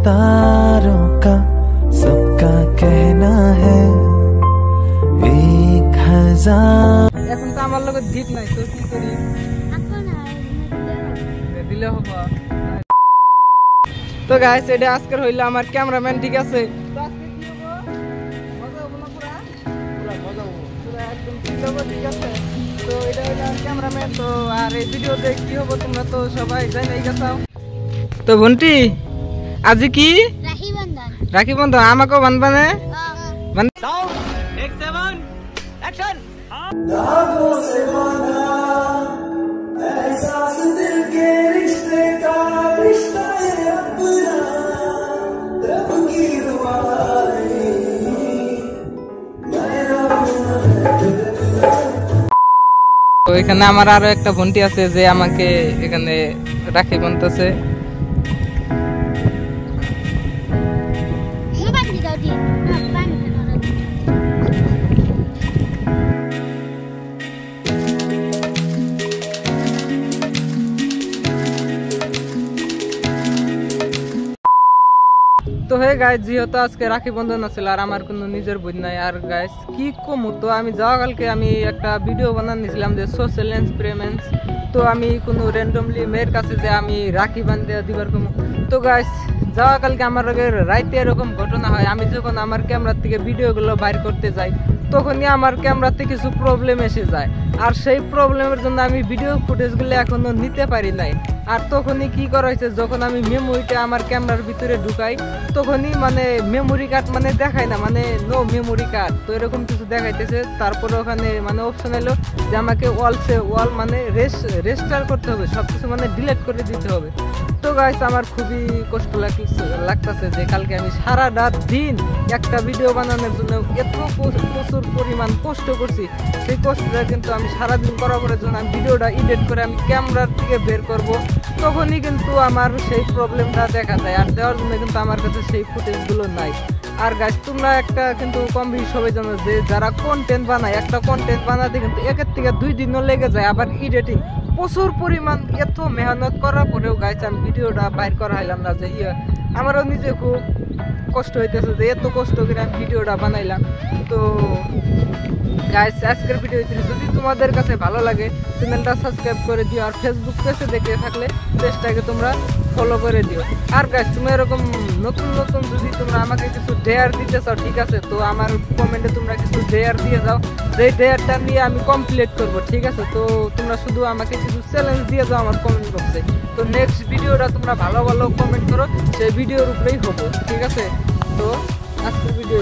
सितारों का सबका कहना है 1000 এখন তো আমার লগে ঠিক নাই তো কি করি দিলে হবে তো গাইস এটা আজকের হইলো আমার ক্যামেরাম্যান ঠিক আছে তো আজকে কি হবে মজা হবে না পুরা পুরা মজা হবে পুরা একদম ঠিক হবে ঠিক আছে তো এটা হইলো ক্যামেরাম্যান তো আর এই ভিডিওতে কি হবে তোমরা তো সবাই জানাই গেছো তো বন্টি আজি কি রাখি বন্ধন আমাকেও বানবা না সাউন্ড টেক 7 অ্যাকশন धागों से बांधा एहसास दिल के रिश्ते का रिश्ता है अपना रब की दुआ তো এখানে আমার আরো একটা বন্টি আছে যে আমাকে এখানে রাখি বানতেছে তো হে গাইস যেহেতু আজকে রাখি বন্ধন আছিল আর আমার কোনো নিজের বোন নাই আর গাইস কি কম তো আমি যাওয়া কালকে আমি একটা ভিডিও বানাচ্ছিলাম যে সোশ্যাল এক্সপেরিমেন্টস তো আমি কোনো র্যান্ডমলি মেয়ের কাছে যে আমি রাখি বাঁধতে দিবার কম তো গাইস যাওয়া কালকে আমার রাইতে এরকম ঘটনা হয় আমি যখন আমার ক্যামেরার থেকে ভিডিওগুলো বাইর করতে যাই তখনই আমার ক্যামেরাতে কিছু প্রবলেম এসে যায় আর সেই প্রবলেমের জন্য আমি ভিডিও ফুটেজগুলো এখনো নিতে পারি নাই আর তখনই কি করা হয়েছে যখন আমি মেমোরিটা আমার ক্যামেরার ভিতরে ঢুকাই তখনই মানে মেমোরি কার্ড মানে দেখায় না মানে নো মেমোরি কার্ড তো এরকম কিছু দেখাইতেছে তারপরে ওখানে মানে অপশন এলো যে আমাকে ওয়াল মানে রেস্টার করতে হবে সবকিছু মানে ডিলিট করে দিতে হবে তো গাইস আমার খুবই কষ্ট লাগতেছে যে কালকে আমি সারা রাত দিন একটা ভিডিও বানানোর জন্য এত প্রচুর পরিমাণ কষ্ট করছি সেই কষ্টটা কিন্তু আমি সারাদিন করার পরে যখন আমি ভিডিওটা এডিট করে আমি ক্যামেরার থেকে বের করব তখনই কিন্তু আমার সেই প্রবলেমটা দেখা যায় আর দেওয়ার জন্য কিন্তু আমার কাছে সেই ফুটেজগুলো নাই আর গাইস তোমরা একটা কিন্তু কম বেশি সবাই জানো যে যারা কন্টেন্ট বানায় একটা কন্টেন্ট বানাতে কিন্তু একের থেকে 2 দিনও লেগে যায় আবার এডিটিং প্রচুর পরিমাণ এত মেহনত করার পরেও গাইস আমি ভিডিওটা বাইর করা হইলাম না যে আমারও নিজে খুব কষ্ট হইতেছে যে এত কষ্ট করে আমি ভিডিওটা বানাইলাম তো গাইস আজকের ভিডিওটি যদি তোমাদের কাছে ভালো লাগে চ্যানেলটা সাবস্ক্রাইব করে দিও আর ফেসবুক পেজে দেখে থাকলে পেজটাকে তোমরা ফলো করে দিও আর গাইস তুমি এরকম নতুন নতুন যদি তোমরা আমাকে কিছু ডেয়ার দিতে চাও ঠিক আছে তো আমার কমেন্টে তোমরা কিছু ডেয়ার দিয়ে যাও যেই ডেয়ারটা নিয়ে আমি কমপ্লিট করব ঠিক আছে তো তোমরা শুধু আমাকে কিছু চ্যালেঞ্জ দিয়ে যাও আমার কমেন্ট বক্সে তো নেক্সট ভিডিওটা তোমরা ভালো ভালো কমেন্ট করো সেই ভিডিওর উপরেই হবো ঠিক আছে তো আজকের ভিডিও